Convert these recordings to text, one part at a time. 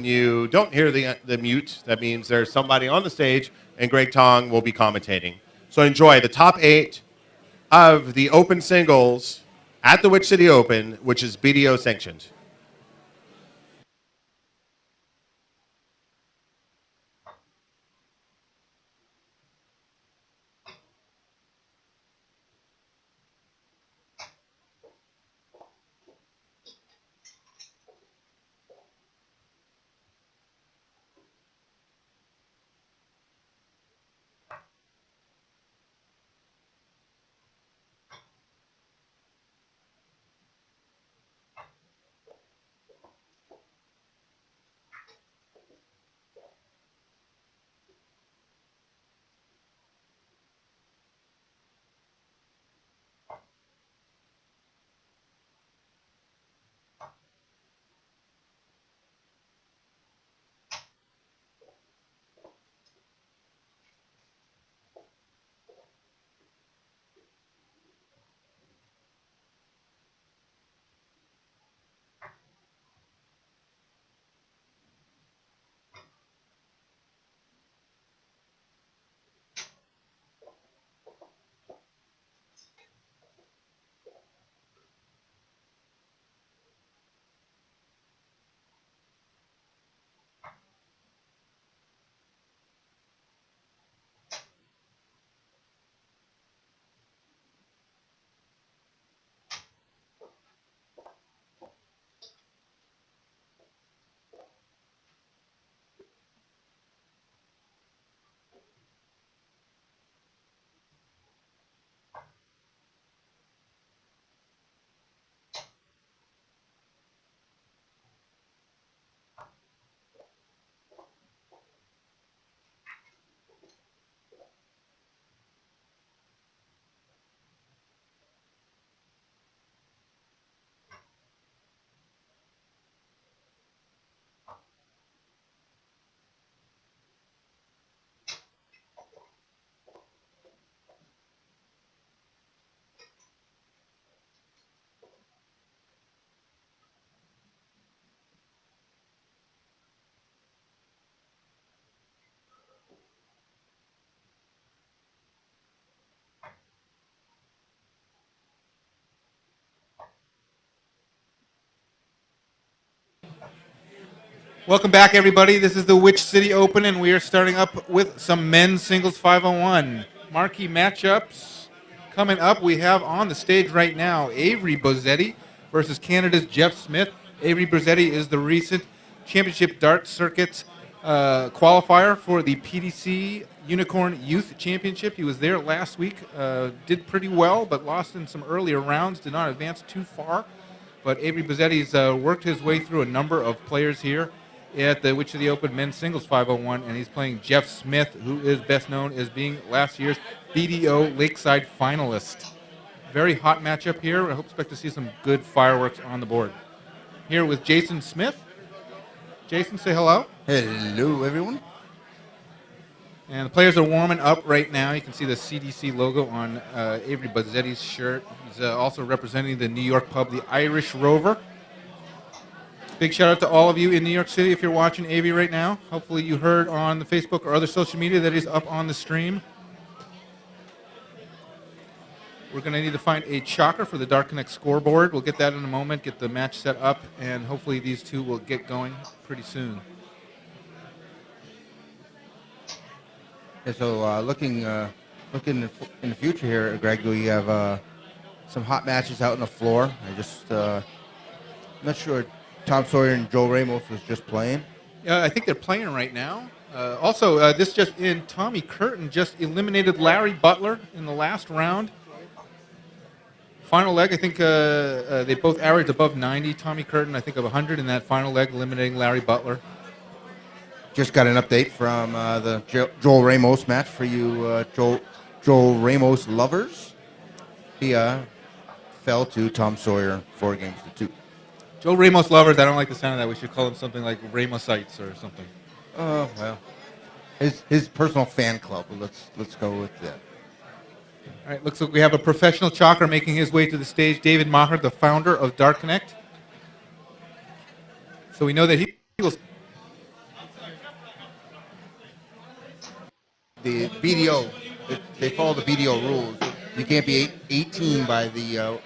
you don't hear the mute, that means there's somebody on the stage, and Greg Tong will be commentating. So enjoy the top 8 of the open singles at the Witch City Open, which is BDO sanctioned. Welcome back, everybody. This is the Witch City Open, and we are starting up with some men's singles 501. Marquee matchups coming up. We have on the stage right now Avery Bozzetti versus Canada's Jeff Smith. Avery Bozzetti is the recent championship dart circuit qualifier for the PDC Unicorn Youth Championship. He was there last week, did pretty well, but lost in some earlier rounds, did not advance too far. But Avery Bozzetti's worked his way through a number of players here at the Witch of the Open Men's Singles 501, and he's playing Jeff Smith, who is best known as being last year's BDO Lakeside finalist. Very hot matchup here. I expect to see some good fireworks on the board. Here with Jason Smith. Jason, say hello. Hello, everyone. And the players are warming up right now. You can see the CDC logo on Avery Bozzetti's shirt. He's also representing the New York pub, the Irish Rover. Big shout out to all of you in New York City if you're watching Avery right now. Hopefully you heard on the Facebook or other social media that he's up on the stream. We're going to need to find a chalker for the Dart Connect scoreboard. We'll get that in a moment, get the match set up, and hopefully these two will get going pretty soon. Yeah, so looking in the future here, Greg, we have some hot matches out on the floor. I'm not sure. Tom Sawyer and Joe Ramos was just playing. I think they're playing right now. This just in, Tommy Curtin just eliminated Larry Butler in the last round. Final leg, I think they both averaged above 90. Tommy Curtin, I think, of 100 in that final leg, eliminating Larry Butler. Just got an update from the Joel Ramos match for you Joel Ramos lovers. He fell to Tom Sawyer 4-2. Joe Ramos lovers, I don't like the sound of that. We should call him something like Ramosites or something. Oh, well. His personal fan club. Let's go with that. All right, looks like we have a professional chalker making his way to the stage, David Maher, the founder of Dart Connect. So we know that he will the BDO. They follow the BDO rules. You can't be 18 by the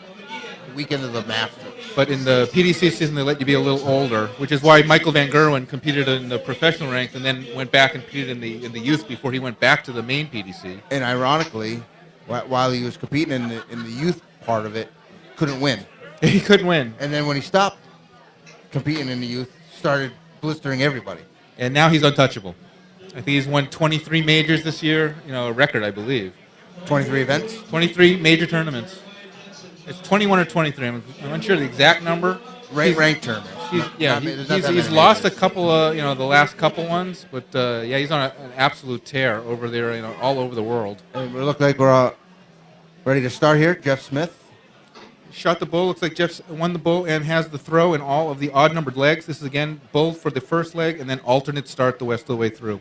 weekend of the Masters. But in the PDC season, they let you be a little older, which is why Michael Van Gerwen competed in the professional ranks and then went back and competed in the youth before he went back to the main PDC. And ironically, while he was competing in the youth part of it, couldn't win. He couldn't win. And then when he stopped competing in the youth, started blistering everybody. And now he's untouchable. I think he's won 23 majors this year, a record, I believe. 23 events? 23 major tournaments. It's 21 or 23. I'm unsure of the exact number. Ranked tournaments. He's lost a couple of, the last couple ones, but he's on an absolute tear over there, all over the world. And we look like we're ready to start here. Jeff Smith. Shot the bull. Looks like Jeff won the bull and has the throw in all of the odd-numbered legs. This is, again, bull for the first leg and then alternate start the rest of the way through.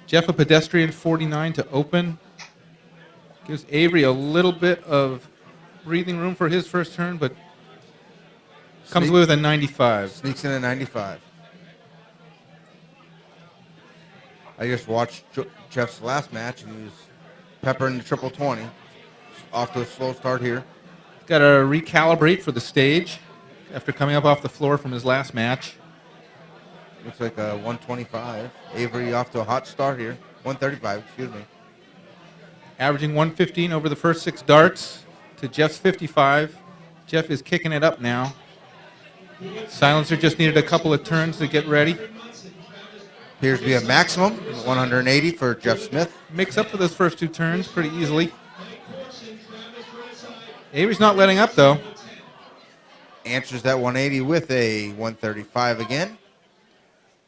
Jeff, a pedestrian 49 to open. Gives Avery a little bit of breathing room for his first turn, but comes away with a 95. Sneaks in a 95. I just watched Jeff's last match, and he was peppering the triple 20. Off to a slow start here. Got to recalibrate for the stage after coming up off the floor from his last match. Looks like a 125. Avery off to a hot start here. 135, excuse me. Averaging 115 over the first 6 darts to Jeff's 55. Jeff is kicking it up now. Silencer just needed a couple of turns to get ready. Appears to be a maximum, 180 for Jeff Smith. Makes up for those first 2 turns pretty easily. Avery's not letting up, though. Answers that 180 with a 135 again.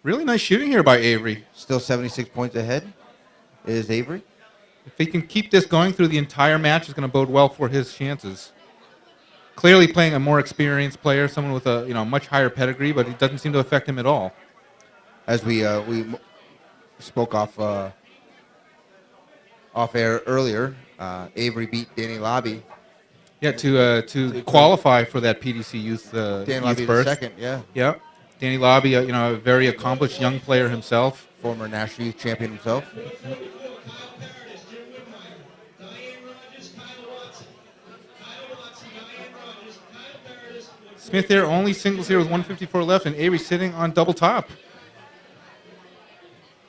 Really nice shooting here by Avery. Still 76 points ahead is Avery. If he can keep this going through the entire match, it's going to bode well for his chances. Clearly playing a more experienced player, someone with a much higher pedigree, but it doesn't seem to affect him at all. As we spoke off air earlier, Avery beat Danny Lyngbye. Yeah, to qualify for that PDC youth Danny youth Lyngbye burst. second, yeah. Yeah, Danny Lyngbye, a very accomplished young player himself, Former national youth champion himself. Smith here only singles here with 154 left, and Avery sitting on double top.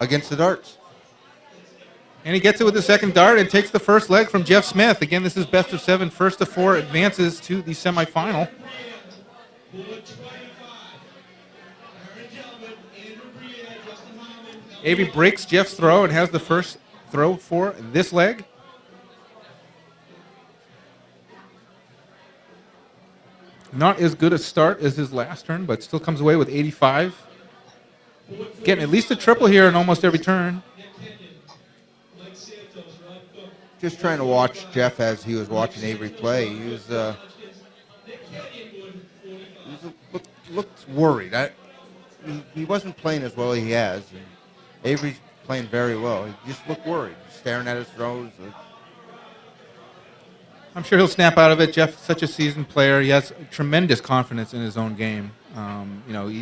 Against the darts. And he gets it with the second dart and takes the first leg from Jeff Smith. Again, this is best of 7. First of 4 advances to the semifinal. Avery breaks Jeff's throw and has the first throw for this leg. Not as good a start as his last turn, but still comes away with 85. Getting at least a triple here in almost every turn. Just trying to watch Jeff as he was watching Avery play. He was looked worried. He wasn't playing as well as he has. And Avery's playing very well. He just looked worried, staring at his throws. I'm sure he'll snap out of it. Jeff's such a seasoned player. He has tremendous confidence in his own game.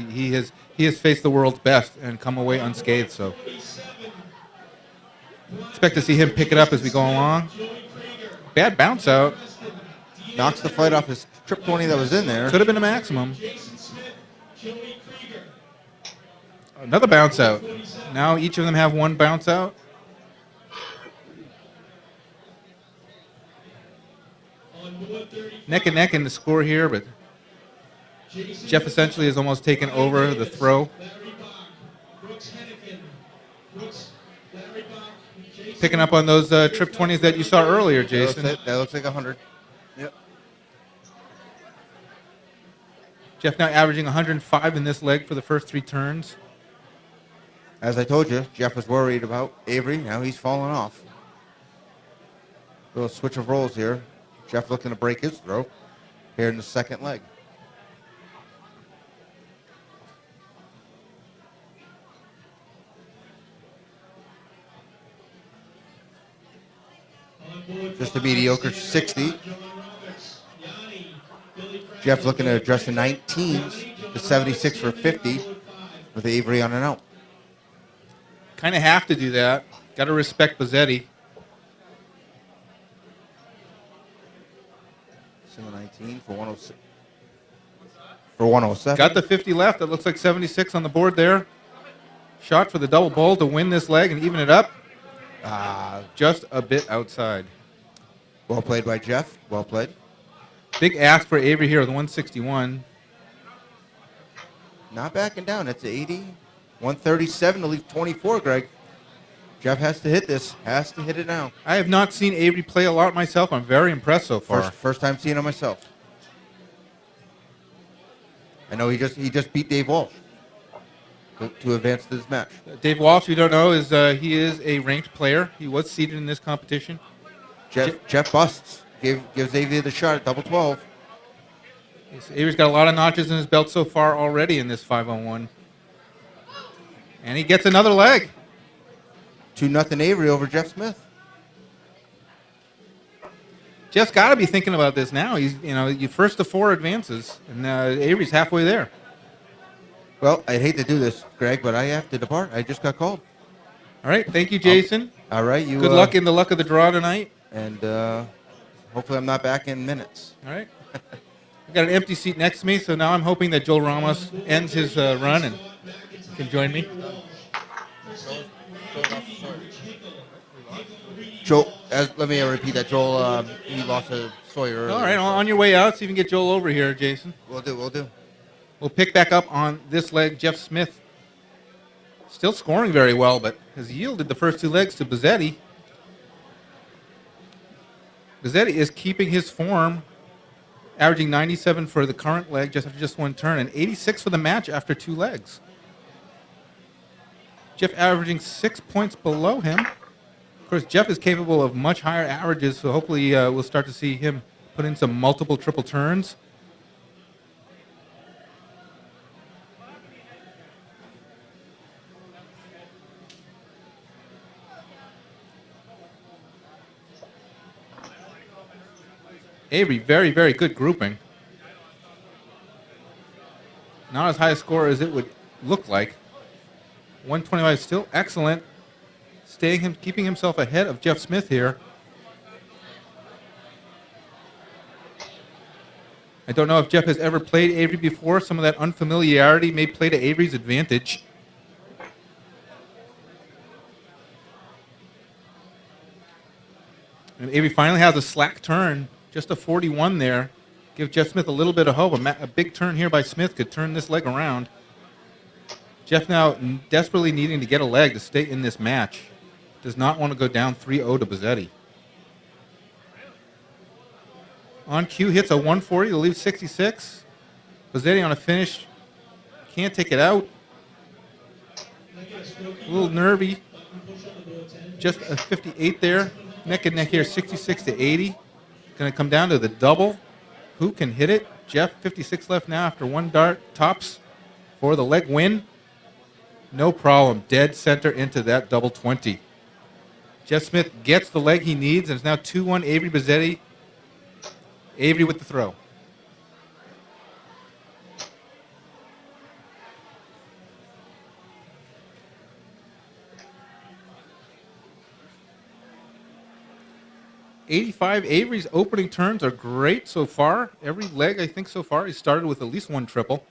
He has faced the world's best and come away unscathed. So expect to see him pick it up as we go along. Bad bounce out. Knocks the flight off his trip 20 that was in there. Could have been a maximum. Another bounce out. Now each of them have one bounce out. Neck and neck in the score here, but Jeff essentially has almost taken over the throw. Picking up on those trip 20s that you saw earlier, Jason. That looks like 100. Yep. Jeff now averaging 105 in this leg for the first 3 turns. As I told you, Jeff was worried about Avery. Now he's falling off. Little switch of roles here. Jeff looking to break his throw here in the second leg. Just a mediocre 60. Jeff looking to address the 19s to 76 for 50 with Avery on and out. Kind of have to do that. Got to respect Bozzetti. 719 for 106. For 107. Got the 50 left. It looks like 76 on the board there. Shot for the double bowl to win this leg and even it up. Just a bit outside. Well played by Jeff. Well played. Big ask for Avery here with 161. Not backing down. That's 80. 137 to leave 24, Greg. Jeff has to hit this. Has to hit it now. I have not seen Avery play a lot myself. I'm very impressed so far. First time seeing it myself. I know he just beat Dave Walsh to advance to this match. Dave Walsh, you don't know, he is a ranked player. He was seeded in this competition. Jeff busts. Gives Avery the shot at double 12. Avery's got a lot of notches in his belt so far already in this 5-on-1. And he gets another leg. 2-0 Avery over Jeff Smith. Jeff's got to be thinking about this now. He's, you first to 4 advances, and Avery's halfway there. Well, I'd hate to do this, Greg, but I have to depart. I just got called. All right, thank you, Jason. All right, Good luck in the luck of the draw tonight. And hopefully I'm not back in minutes. All right. I got an empty seat next to me, so now I'm hoping that Joel Ramos ends his run and can join me. Joel, let me repeat that. Joel, he lost a Sawyer earlier. All right, on your way out, see if you can get Joel over here, Jason. We'll do. We'll pick back up on this leg. Jeff Smith still scoring very well, but has yielded the first 2 legs to Bozzetti. Bozzetti is keeping his form, averaging 97 for the current leg just after just 1 turn, and 86 for the match after 2 legs. Jeff averaging 6 points below him. Of course, Jeff is capable of much higher averages, so hopefully we'll start to see him put in some multiple triple turns. Avery, very, very good grouping. Not as high a score as it would look like. 125 still excellent. Keeping himself ahead of Jeff Smith here. I don't know if Jeff has ever played Avery before. Some of that unfamiliarity may play to Avery's advantage. And Avery finally has a slack turn. Just a 41 there. Give Jeff Smith a little bit of hope. A big turn here by Smith could turn this leg around. Jeff now desperately needing to get a leg to stay in this match. Does not want to go down 3-0 to Bozzetti. On cue, hits a 140 to leave 66. Bozzetti on a finish. Can't take it out. A little nervy. Just a 58 there. Neck and neck here, 66 to 80. Going to come down to the double. Who can hit it? Jeff, 56 left now after 1 dart. Tops for the leg win. No problem. Dead center into that double 20. Jeff Smith gets the leg he needs, and it's now 2-1 Avery Bozzetti. Avery with the throw. '85 Avery's opening turns are great so far. Every leg, I think, so far, he started with at least 1 triple.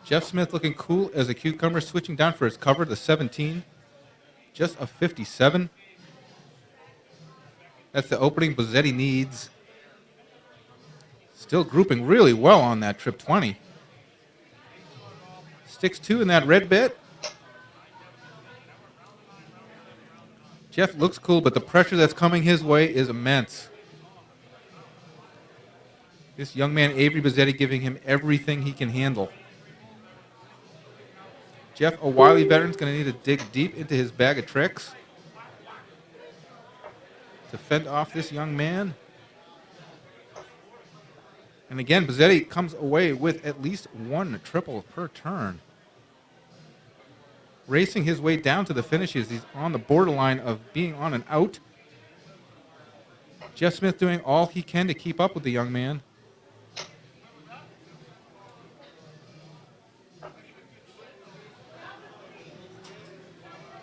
Jeff Smith looking cool as a cucumber, switching down for his cover to 17. Just a 57. That's the opening Bozzetti needs. Still grouping really well on that trip 20. Sticks 2 in that red bit. Jeff looks cool, but the pressure that's coming his way is immense. This young man, Avery Bozzetti, giving him everything he can handle. Jeff, a wily veteran, is going to need to dig deep into his bag of tricks to fend off this young man. And again, Bozzetti comes away with at least 1 triple per turn. Racing his way down to the finishes. He's on the borderline of being on an out. Jeff Smith doing all he can to keep up with the young man.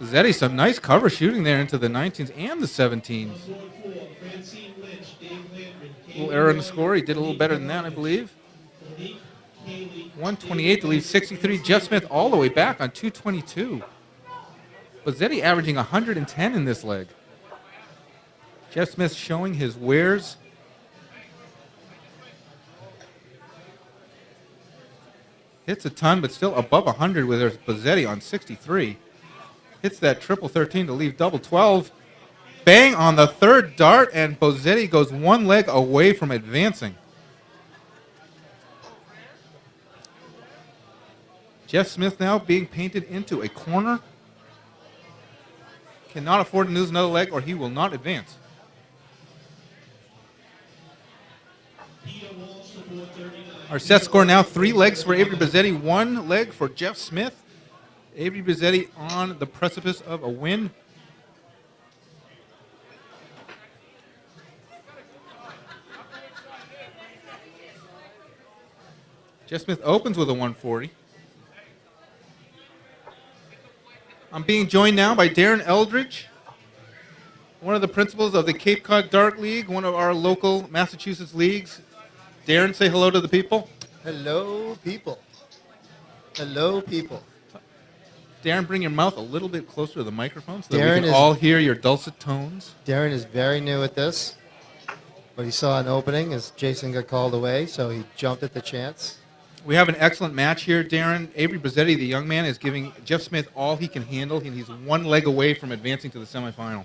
Zeddy, some nice cover shooting there into the 19s and the 17s. A little error in the score. He did a little better than that, I believe. 128 to leave 63. Jeff Smith all the way back on 222. But Zeddy averaging 110 in this leg. Jeff Smith showing his wares. Hits a ton, but still above 100 with Bozzetti on 63. Hits that triple 13 to leave double 12. Bang on the third dart, and Bozzetti goes one leg away from advancing. Jeff Smith now being painted into a corner. Cannot afford to lose another leg or he will not advance. Our set score now 3 legs for Avery Bozzetti, 1 leg for Jeff Smith. Avery Bozzetti on the precipice of a win. Jeff Smith opens with a 140. I'm being joined now by Darren Eldridge, one of the principals of the Cape Cod Dart League, one of our local Massachusetts leagues. Darren, say hello to the people. Hello, people. Hello, people. Darren, bring your mouth a little bit closer to the microphone so that Darren we can all hear your dulcet tones. Darren is very new at this, but he saw an opening as Jason got called away, so he jumped at the chance. We have an excellent match here, Darren. Avery Bozzetti, the young man, is giving Jeff Smith all he can handle, and he's 1 leg away from advancing to the semifinal.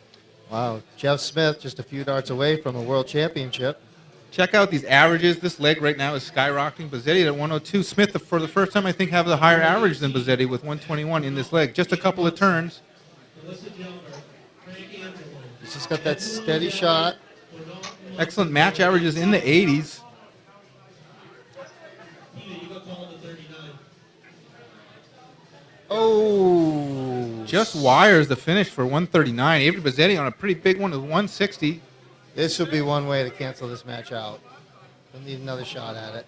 Wow, Jeff Smith just a few darts away from a world championship. Check out these averages. This leg right now is skyrocketing. Bozzetti at 102. Smith, for the first time, I think, have a higher average than Bozzetti with 121 in this leg. Just a couple of turns. He's just got that steady shot. Excellent match averages in the 80s. Oh! Just wires the finish for 139. Avery Bozzetti on a pretty big one with 160. This would be one way to cancel this match out. He'll need another shot at it.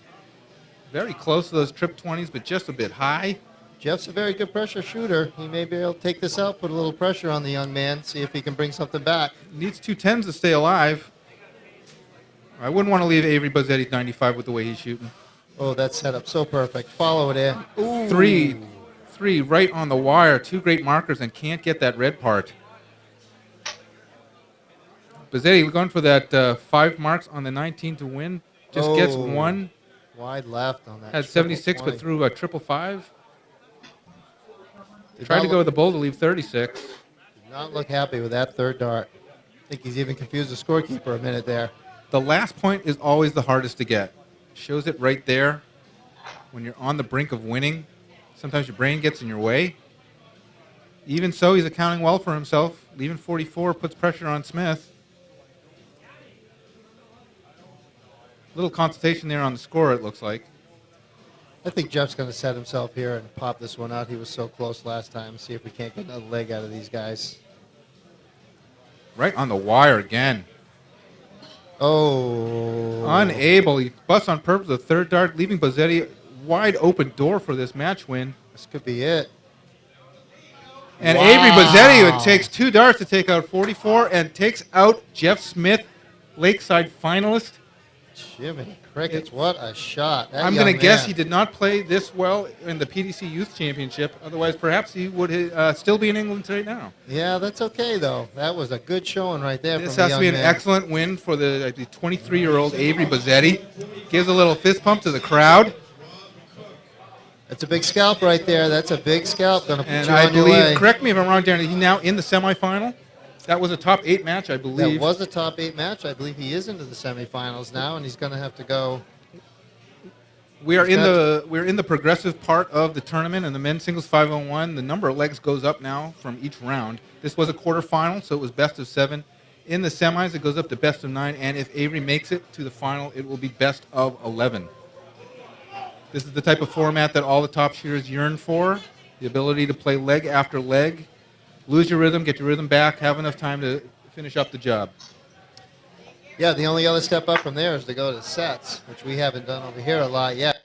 Very close to those trip 20s, but just a bit high. Jeff's a very good pressure shooter. He may be able to take this out, put a little pressure on the young man, see if he can bring something back. Needs 2 10s to stay alive. I wouldn't want to leave Avery Bozzetti 95 with the way he's shooting. Oh, that's set up so perfect. Follow it in. Ooh. Three right on the wire. 2 great markers and can't get that red part. Bozzetti going for that 5 marks on the 19 to win. Just gets 1. Wide left on that. Had 76, but threw a 555. Did Tried not to go with the bull to leave 36. Did not look happy with that third dart. I think he's even confused the scorekeeper a minute there. The last point is always the hardest to get. Shows it right there. When you're on the brink of winning, sometimes your brain gets in your way. Even so, he's accounting well for himself. Leaving 44 puts pressure on Smith. Little consultation there on the score, it looks like. I think Jeff's going to set himself here and pop this one out. He was so close last time. See if we can't get another leg out of these guys. Right on the wire again. Oh. Unable. He busts on purpose the third dart, leaving Bozzetti wide open door for this match win. This could be it. And Wow. Avery Bozzetti, who takes 2 darts to take out 44 and takes out Jeff Smith, Lakeside finalist. Jiminy crickets, what a shot. That I'm young going to guess man. he did not play this well in the PDC Youth Championship. Otherwise, perhaps he would still be in England right now. Yeah, that's okay, though. That was a good showing right there This from has the to be young an man. excellent win for the 23-year-old Avery Bozzetti. Gives a little fist pump to the crowd. That's a big scalp right there. That's a big scalp. Going to put And you I on your way. believe, correct me if I'm wrong, Darren, he's now in the semifinal. That was a top 8 match, I believe. That was a top 8 match. I believe he is into the semifinals now, and he's going to have to go. We're in the progressive part of the tournament, and the men's singles 5-on-1. The number of legs goes up now from each round. This was a quarterfinal, so it was best of 7. In the semis, it goes up to best of 9, and if Avery makes it to the final, it will be best of 11. This is the type of format that all the top shooters yearn for, the ability to play leg after leg, lose your rhythm, get your rhythm back, have enough time to finish up the job. Yeah, the only other step up from there is to go to sets, which we haven't done over here a lot yet.